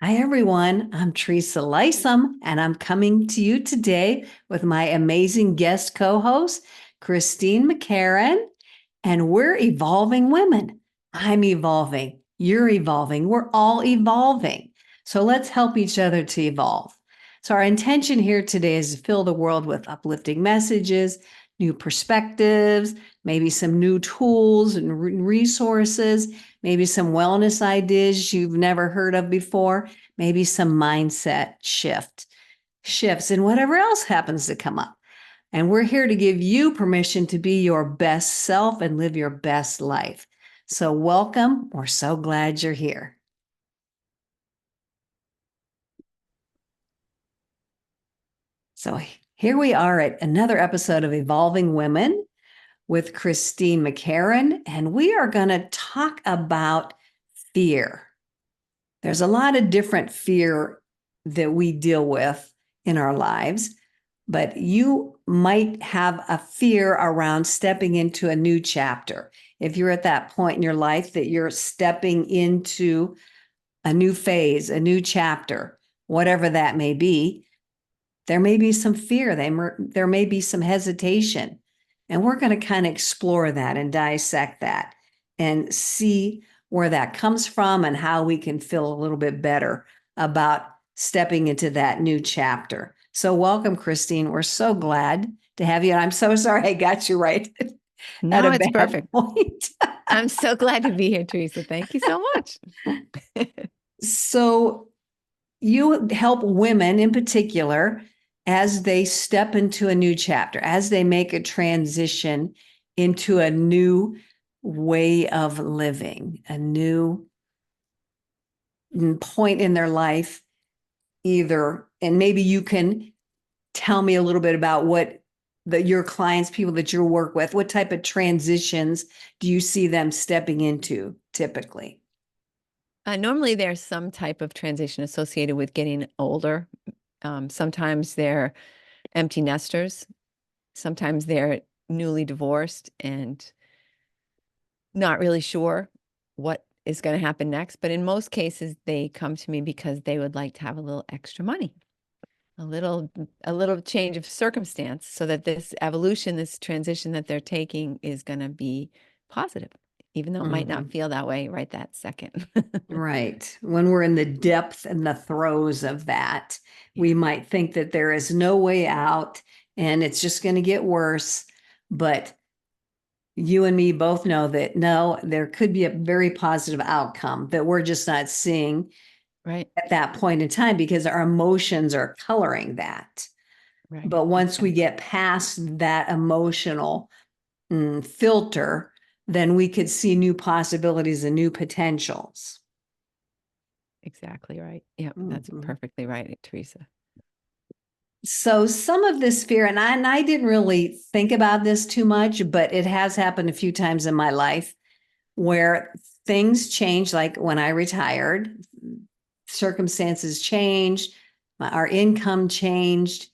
Hi, everyone. I'm Teresa Lisum, and I'm coming to you today with my amazing guest co host, Christine McCarron. And we're evolving women. I'm evolving. You're evolving. We're all evolving. So let's help each other to evolve. So, our intention here today is to fill the world with uplifting messages, new perspectives, maybe some new tools and resources, maybe some wellness ideas you've never heard of before, maybe some mindset shifts, and whatever else happens to come up. And we're here to give you permission to be your best self and live your best life. So, welcome. We're so glad you're here. So, here we are at another episode of Evolving Women with Christine McCarron, and we are going to talk about fear. There's a lot of different fear that we deal with in our lives, but you might have a fear around stepping into a new chapter. If you're at that point in your life that you're stepping into a new phase, a new chapter, whatever that may be, there may be some fear, there may be some hesitation. And we're going to kind of explore that and dissect that and see where that comes from and how we can feel a little bit better about stepping into that new chapter. So welcome, Christine. We're so glad to have you. And I'm so sorry I got you right at No, a it's bad perfect. point. I'm so glad to be here, Teresa. Thank you so much. So you help women in particular as they step into a new chapter, as they make a transition into a new way of living, a new point in their life, either. And maybe you can tell me a little bit about what your clients, people that you work with, what type of transitions do you see them stepping into typically? Normally, there's some type of transition associated with getting older. Sometimes they're empty nesters. Sometimes they're newly divorced and not really sure what is going to happen next. But in most cases, they come to me because they would like to have a little extra money, a little change of circumstance, so that this evolution, this transition that they're taking is going to be positive, even though it might not feel that way right that second. Right. When we're in the depth and the throes of that, we might think that there is no way out and it's just going to get worse. But you and me both know that no, there could be a very positive outcome that we're just not seeing Right. at that point in time because our emotions are coloring that. Right. But once we Exactly. get past that emotional filter, then we could see new possibilities and new potentials. Exactly right. Yep, that's Mhm. perfectly right, Teresa. So some of this fear, and I didn't really think about this too much, but it has happened a few times in my life where things change, like when I retired, circumstances changed, our income changed.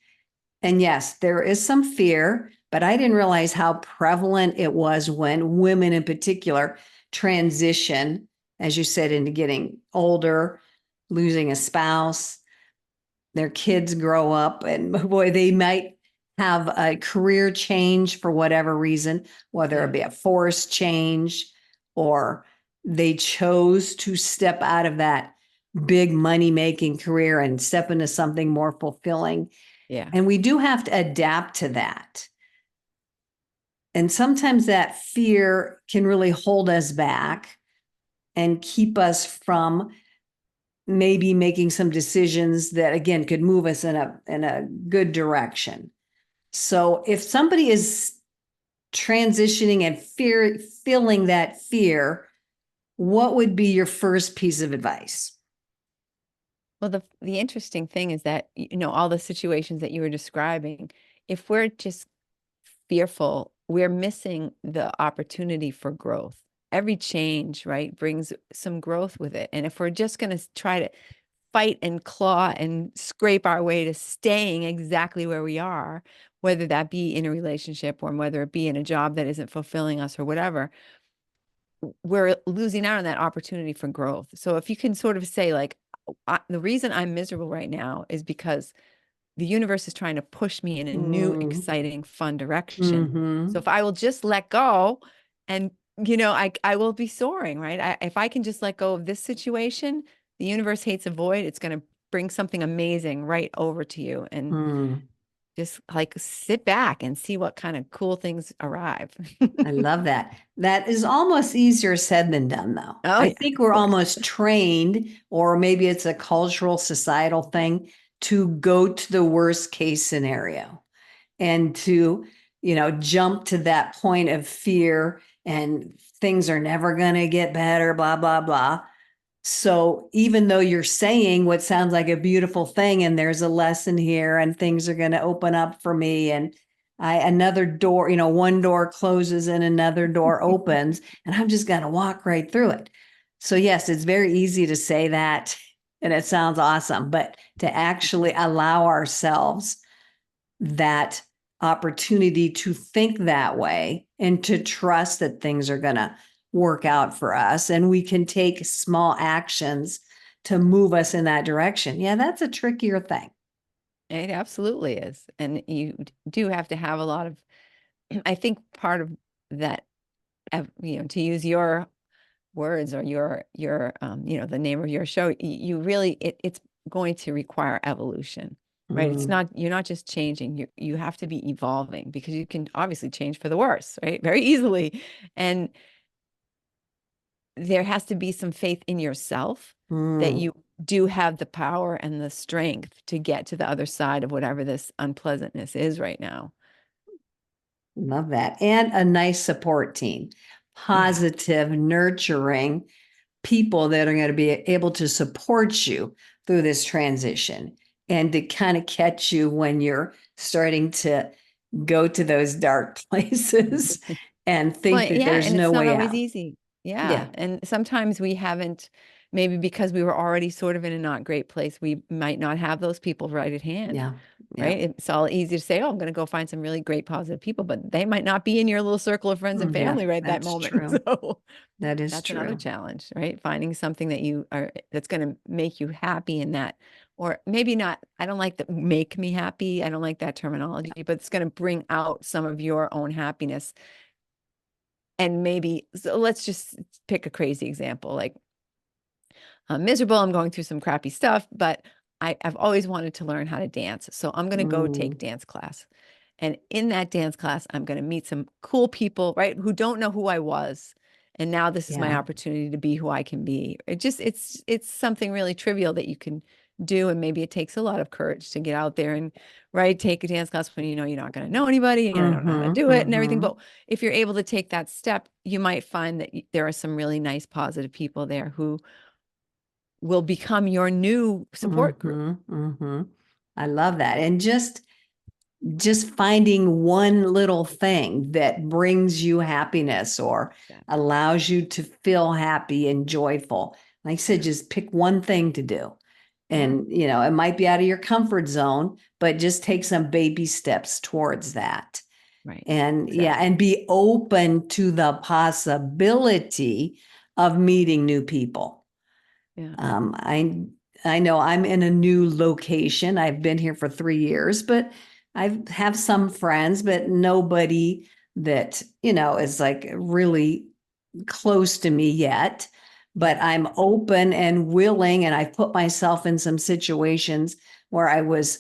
And yes, there is some fear, but I didn't realize how prevalent it was when women in particular transition, as you said, into getting older, losing a spouse, their kids grow up, and boy, they might have a career change for whatever reason, whether it be a forced change or they chose to step out of that big money making career and step into something more fulfilling. Yeah. And we do have to adapt to that. And sometimes that fear can really hold us back and keep us from maybe making some decisions that again could move us in a good direction. So if somebody is transitioning and feeling that fear, what would be your first piece of advice? Well, the interesting thing is that, all the situations that you were describing, if we're just fearful, we're missing the opportunity for growth. Every change, right, brings some growth with it. And if we're just going to try to fight and claw and scrape our way to staying exactly where we are, whether that be in a relationship or whether it be in a job that isn't fulfilling us or whatever, we're losing out on that opportunity for growth. So if you can sort of say like, the reason I'm miserable right now is because the universe is trying to push me in a new, exciting, fun direction. Mm-hmm. So if I will just let go and, I will be soaring, right? If I can just let go of this situation, the universe hates a void. It's going to bring something amazing right over to you. And Mm. just like sit back and see what kind of cool things arrive. I love that. That is almost easier said than done, though. Oh, I yeah, think of we're course. almost trained, or maybe it's a cultural, societal thing, to go to the worst case scenario and to, jump to that point of fear and things are never going to get better, blah, blah, blah. So even though you're saying what sounds like a beautiful thing and there's a lesson here and things are going to open up for me and another door, one door closes and another door opens and I'm just going to walk right through it. So yes, it's very easy to say that and it sounds awesome, but to actually allow ourselves that opportunity to think that way and to trust that things are going to work out for us and we can take small actions to move us in that direction. Yeah, that's a trickier thing. It absolutely is. And you do have to have a lot of, I think part of that, to use your words or the name of your show, you really, it's going to require evolution, right? Mm, You're not just changing, you have to be evolving because you can obviously change for the worse, right? Very easily. And there has to be some faith in yourself that mm, you do have the power and the strength to get to the other side of whatever this unpleasantness is right now. love that. And a nice support team, Yeah. positive, nurturing people that are going to be able to support you through this transition and to kind of catch you when you're starting to go to those dark places and Well, think that yeah, there's and no it's not way always out. easy. Yeah. Yeah. And sometimes we haven't, maybe because we were already sort of in a not great place, we might not have those people right at hand, Yeah. Yeah. right? It's all easy to say, oh, I'm going to go find some really great positive people, but they might not be in your little circle of friends and Yeah. family right that That's moment. true. So That is that's another true. challenge, right? Finding something that's going to make you happy in that, or maybe not. I don't like that make me happy. I don't like that terminology, but it's going to bring out some of your own happiness. And maybe, so let's just pick a crazy example. Like I'm miserable. I'm going through some crappy stuff, but I've always wanted to learn how to dance. So I'm going to go take Mm, dance class. And in that dance class, I'm going to meet some cool people, right? Who don't know who I was. And now this is my yeah. opportunity to be who I can be. It's something really trivial that you can do. And maybe it takes a lot of courage to get out there and, right, take a dance class when you know you're not going to know anybody and I don't know how to Mm-hmm. do it and everything. Mm-hmm. But if you're able to take that step, you might find that there are some really nice, positive people there who will become your new support group. Mm-hmm. Mm-hmm. I love that. And just finding one little thing that brings you happiness or Yeah. allows you to feel happy and joyful. Like I said, Yeah. just pick one thing to do. Yeah. And, it might be out of your comfort zone, but just take some baby steps towards that. Right. And yeah, and Exactly. be open to the possibility of meeting new people. Yeah. Um, I know I'm in a new location. I've been here for 3 years, but I have some friends, but nobody that, is like really close to me yet. But Yeah. I'm open and willing, and I've put myself in some situations where I was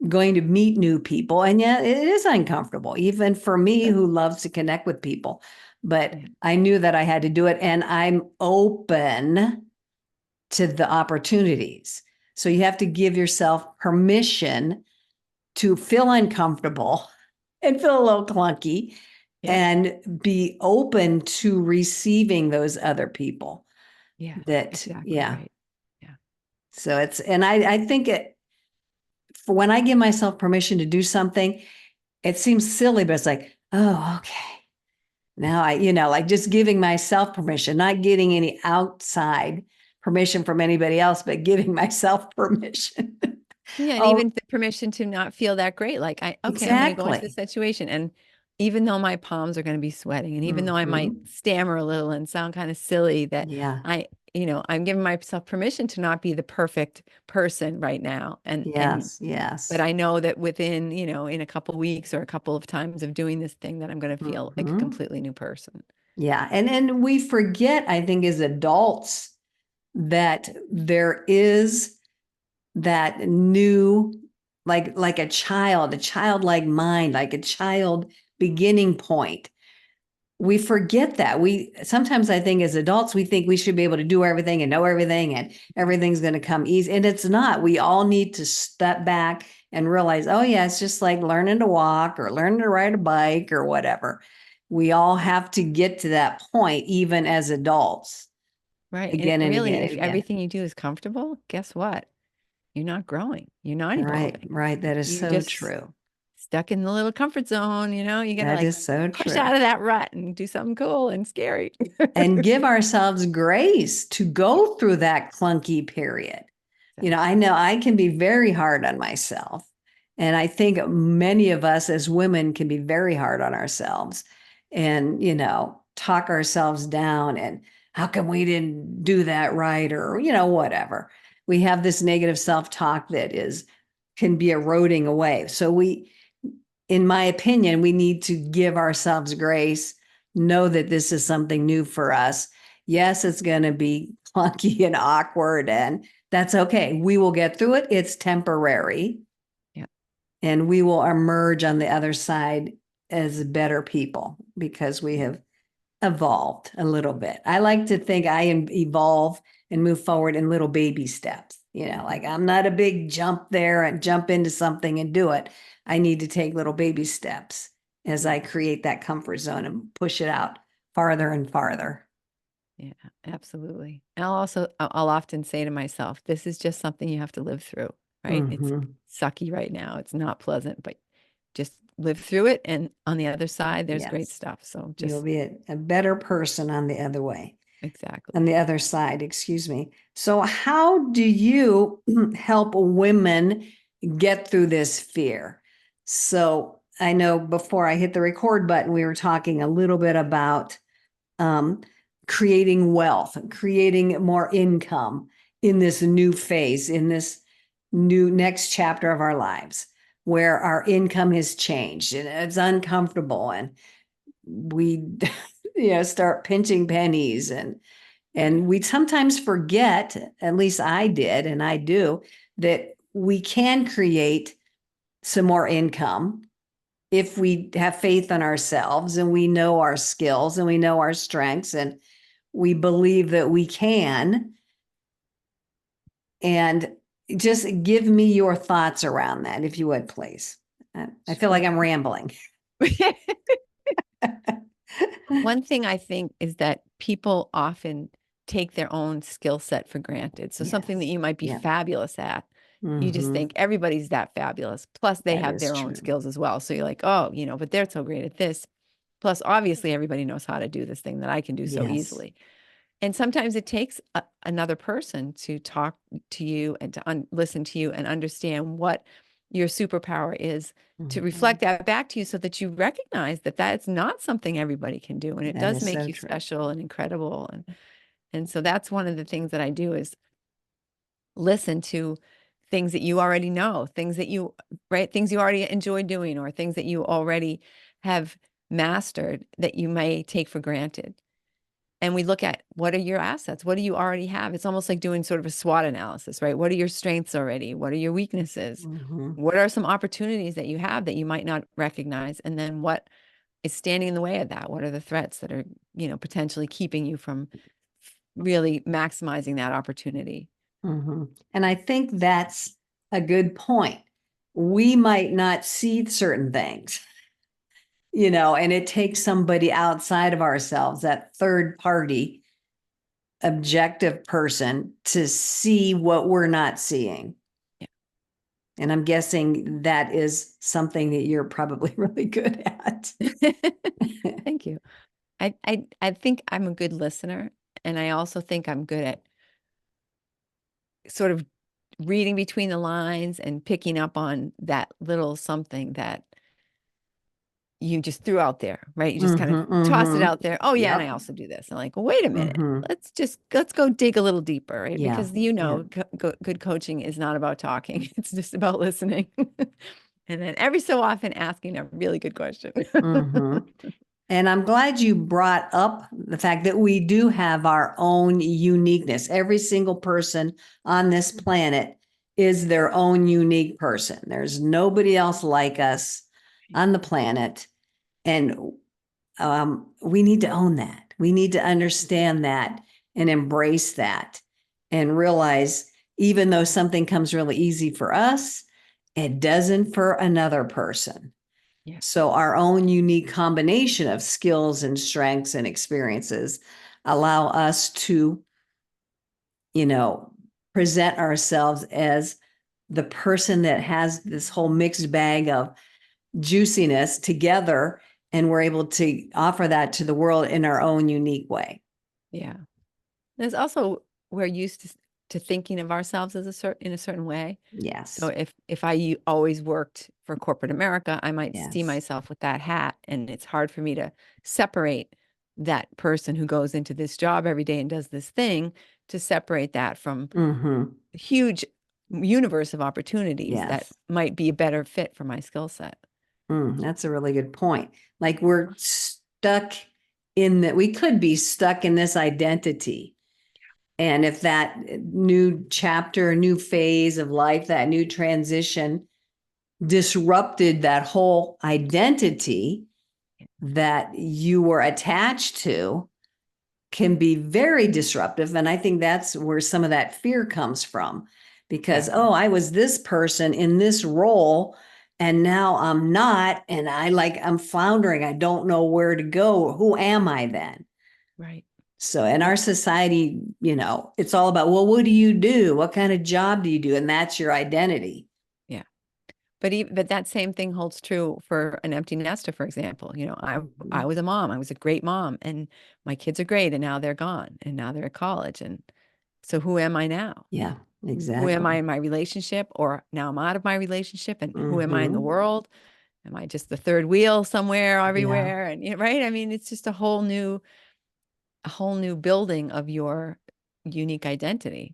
going to meet new people. And yeah, it is uncomfortable, even for me Sure. who loves to connect with people. But Yeah. I knew that I had to do it, and I'm open to the opportunities. So you have to give yourself permission to feel uncomfortable and feel a little clunky Yeah. and be open to receiving those other people Yeah. that, Exactly yeah. right. Yeah. So and I think for when I give myself permission to do something, it seems silly, but it's like, oh, okay. Now like just giving myself permission, not getting any outside permission from anybody else, but giving myself permission. Yeah. And Oh, even the permission to not feel that great. Like okay, I'm going to go into this exactly. situation. And even though my palms are going to be sweating and even though I might Hmm. stammer a little and sound kind of silly that Yeah. I, I'm giving myself permission to not be the perfect person right now. Yes, But yes. I know that within, in a couple weeks or a couple of times of doing this thing, that I'm going to feel like a Mhm. completely new person. Yeah. And we forget, I think, as adults, that there is that new, like a childlike mind, like a child beginning point. We forget that. We sometimes, I think, as adults, we think we should be able to do everything and know everything and everything's going to come easy. And it's not. We all need to step back and realize, oh, yeah, it's just like learning to walk or learning to ride a bike or whatever. We all have to get to that point, even as adults, Right. And again and really, again and if again. everything you do is comfortable, guess what? You're not growing. You're not Right, evolving. right. That is You're so just true. stuck in the little comfort zone. You got to That like is so push true. out of that rut and do something cool and scary. And give ourselves grace to go through that clunky period. I know I can be very hard on myself. And I think many of us as women can be very hard on ourselves and, talk ourselves down and how come we didn't do that right or, whatever. We have this negative self-talk that can be eroding away. So in my opinion, we need to give ourselves grace, know that this is something new for us. Yes, it's going to be clunky and awkward, and that's okay. We will get through it. It's temporary. Yeah. And we will emerge on the other side as better people because we have evolved a little bit. I like to think I evolve and move forward in little baby steps. Like I'm not a big jump there and jump into something and do it. I need to take little baby steps as I create that comfort zone and push it out farther and farther. Yeah, absolutely. And I'll often say to myself, this is just something you have to live through, right? It's Mhm. sucky right now. It's not pleasant, but just live through it. And on the other side, there's great Yes. stuff. So You'll just be a better person on the other way, on exactly. the other side, excuse me. So, how do you help women get through this fear? So, I know before I hit the record button, we were talking a little bit about um, creating wealth, creating more income in this new phase, in this new next chapter of our lives, where our income has changed and it's uncomfortable and we start pinching pennies and we sometimes forget, at least I did and I do, that we can create some more income if we have faith in ourselves and we know our skills and we know our strengths and we believe that we can. And just give me your thoughts around that, if you would, please. I feel like Sure. I'm rambling. One thing I think is that people often take their own skill set for granted. So something that Yes. you might be Yeah. fabulous at, you just Mhm. think everybody's that fabulous. Plus, they That have is their own true. skills as well. So you're like, oh, but they're so great at this. Plus, obviously, everybody knows how to do this thing that I can do so Yes. easily. And sometimes it takes another person to talk to you and to listen to you and understand what your superpower is, to Mhm. reflect that back to you so that you recognize that that's not something everybody can do. And it That does is make so you true. special and incredible. And so that's one of the things that I do is listen to things that you already know, things that things you already enjoy doing, or things that you already have mastered that you may take for granted. And we look at, what are your assets? What do you already have? It's almost like doing sort of a SWOT analysis, right? What are your strengths already? What are your weaknesses? Mhm. What are some opportunities that you have that you might not recognize? And then what is standing in the way of that? What are the threats that are, potentially keeping you from really maximizing that opportunity? Mhm. And I think that's a good point. We might not see certain things, and it takes somebody outside of ourselves, that third party objective person, to see what we're not seeing. Yeah. And I'm guessing that is something that you're probably really good at. Thank you. I think I'm a good listener, and I also think I'm good at sort of reading between the lines and picking up on that little something that you just threw out there, right? You just kind of tossed it out there. Oh yeah, and I Yep. also do this. I'm like, well, wait a minute. Let's go dig a little deeper, right? Yeah. Because good coaching is not about talking. It's just about listening. And then every so often asking a really good question. And I'm glad you brought up the fact that we do have our own uniqueness. Every single person on this planet is their own unique person. There's nobody else like us on the planet. And we need to own that. We need to understand that and embrace that and realize even though something comes really easy for us, it doesn't for another person. Yeah. So our own unique combination of skills and strengths and experiences allow us to, present ourselves as the person that has this whole mixed bag of juiciness together, and we're able to offer that to the world in our own unique way. Yeah. There's also, we're used to thinking of ourselves as in a certain way. Yes. So if I always worked for corporate America, I might see Yes. myself with that hat, and it's hard for me to separate that person who goes into this job every day and does this thing, to separate that from a huge universe of opportunities that might be a better fit for my skill set. That's a really good point. Like we're stuck in that, we could be stuck in this identity. And if that new chapter, new phase of life, that new transition disrupted that whole identity that you were attached to, can be very disruptive. And I think that's where some of that fear comes from, because, I was this person in this role and now I'm not. And I'm floundering. I don't know where to go. Who am I then? Right. So in our society, it's all about, well, what do you do? What kind of job do you do? And that's your identity. Yeah. But that same thing holds true for an empty nester, for example. I was a mom. I was a great mom, and my kids are great, and now they're gone, and now they're at college. And so who am I now? Yeah, exactly. Who am I in my relationship? Or now I'm out of my relationship, and who am I in the world? Am I just the third wheel somewhere, everywhere? And right? I mean, it's just a whole new building of your unique identity.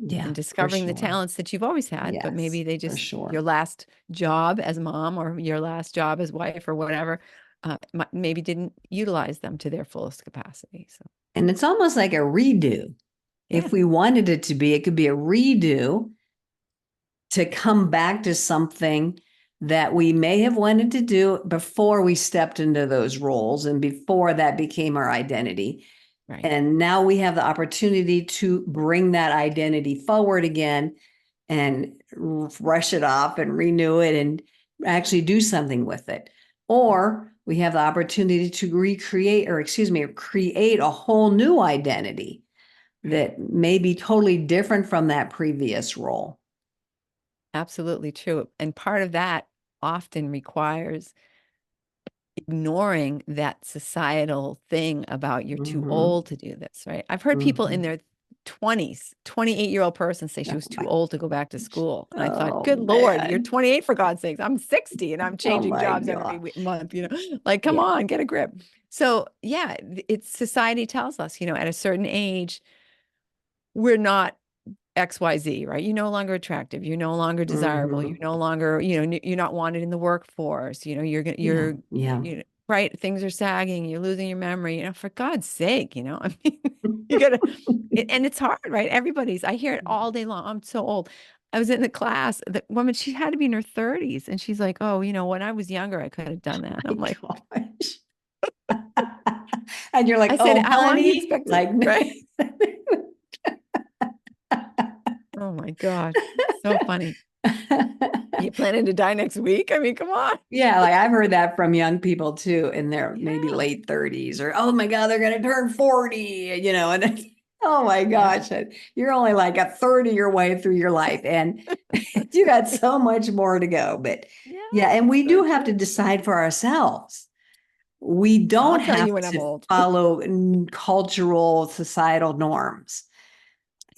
Yeah, and discovering the talents that you've always had, but maybe they just, your last job as mom or your last job as wife or whatever, maybe didn't utilize them to their fullest capacity. So, and it's almost like a redo. If we wanted it to be, it could be a redo to come back to something that we may have wanted to do before we stepped into those roles and before that became our identity. Right. And now we have the opportunity to bring that identity forward again and brush it off and renew it and actually do something with it. Or we have the opportunity to create a whole new identity that may be totally different from that previous role. Absolutely true. And part of that often requires ignoring that societal thing about you're too old to do this, right? I've heard people in their 20s, 28-year-old person say she was too old to go back to school. And I thought, good Lord, you're 28 for God's sakes. I'm 60 and I'm changing jobs every month, like, come on, get a grip. So yeah, it's society tells us, at a certain age, we're not XYZ, right? You're no longer attractive. You're no longer desirable. You're no longer, you're not wanted in the workforce. You're right. Things are sagging. You're losing your memory, for God's sake, I mean, you gotta, and it's hard, right? I hear it all day long. I'm so old. I was in the class, the woman, she had to be in her 30s. And she's like, oh, when I was younger, I could have done that. And I'm like, and you're like, I said, how long do you honey? expect Like, right? Oh my God. So funny. You planning to die next week? I mean, come on. Yeah, like I've heard that from young people too, in their maybe late 30s, or oh my God, they're gonna turn 40, and oh my gosh, you're only like a third of your way through your life, and you got so much more to go. But and we do have to decide for ourselves. We don't have to follow cultural, societal norms.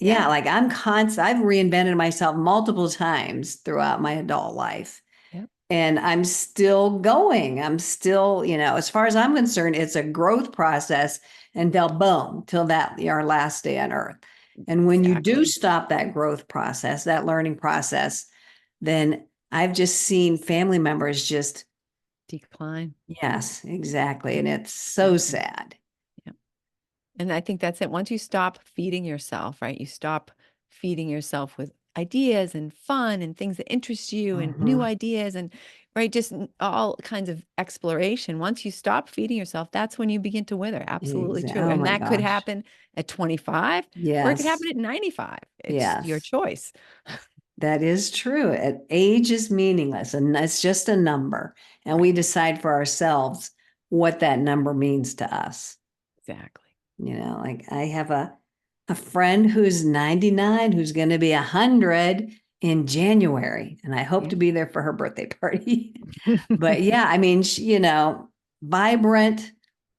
Yeah, like I've reinvented myself multiple times throughout my adult life. And I'm still going. I'm still, as far as I'm concerned, it's a growth process until boom, till that our last day on earth. And when you do Exactly. stop that growth process, that learning process, then I've just seen family members just, Decline. yes, exactly. And it's so Exactly. sad. Yeah. And I think that's it. Once you stop feeding yourself, right? You stop feeding yourself with ideas and fun and things that interest you and new Mhm. ideas and right, just all kinds of exploration. Once you stop feeding yourself, that's when you begin to wither. Absolutely true. Oh And my that could gosh. happen at 25 or it could happen Yes. at 95. It's your Yes. choice. That is true. Age is meaningless and it's just a number. And we Right. decide for ourselves what that number means to us. Exactly. Like I have a friend who's 99 who's going to be 100 in January, and I hope Yeah. to be there for her birthday party. But yeah, I mean, vibrant.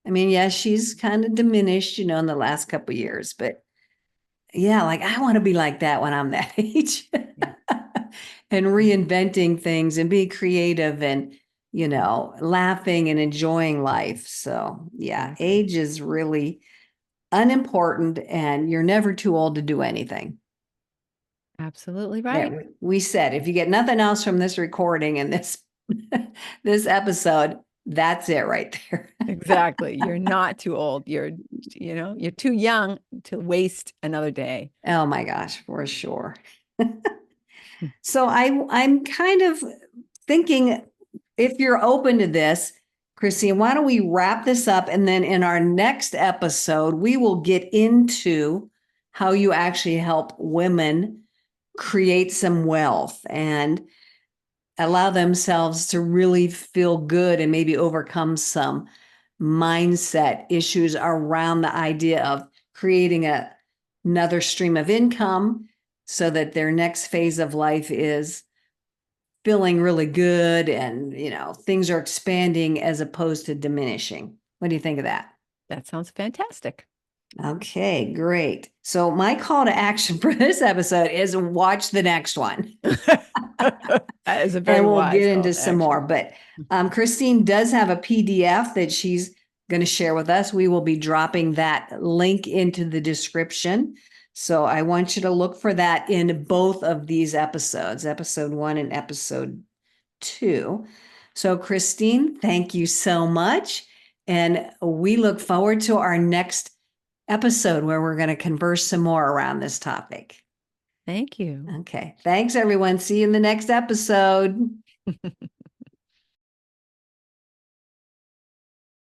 I mean, yes, she's kind of diminished, in the last couple of years, but yeah, like I want to be like that when I'm that age. Yeah. And reinventing things and be creative and, laughing and enjoying life. So, yeah, Exactly. age is really unimportant and you're never too old to do anything. Absolutely That right. we said, if you get nothing else from this recording and this this episode, that's it right there. Exactly. You're not too old. You're too young to waste another day. Oh my gosh, for sure. So I'm kind of thinking, if you're open to this, Christine, why don't we wrap this up? And then in our next episode, we will get into how you actually help women create some wealth and allow themselves to really feel good and maybe overcome some mindset issues around the idea of creating another stream of income so that their next phase of life is feeling really good and things are expanding as opposed to diminishing. What do you think of that? That sounds fantastic. Okay, great. So my call to action for this episode is watch the next one. That is a very And we'll wise get call into to some more. action. But Christine does have a PDF that she's going to share with us. We will be dropping that link into the description. So I want you to look for that in both of these episodes, episode 1 and episode 2. So, Christine, thank you so much. And we look forward to our next episode where we're going to converse some more around this topic. Thank you. Okay. Thanks, everyone. See you in the next episode.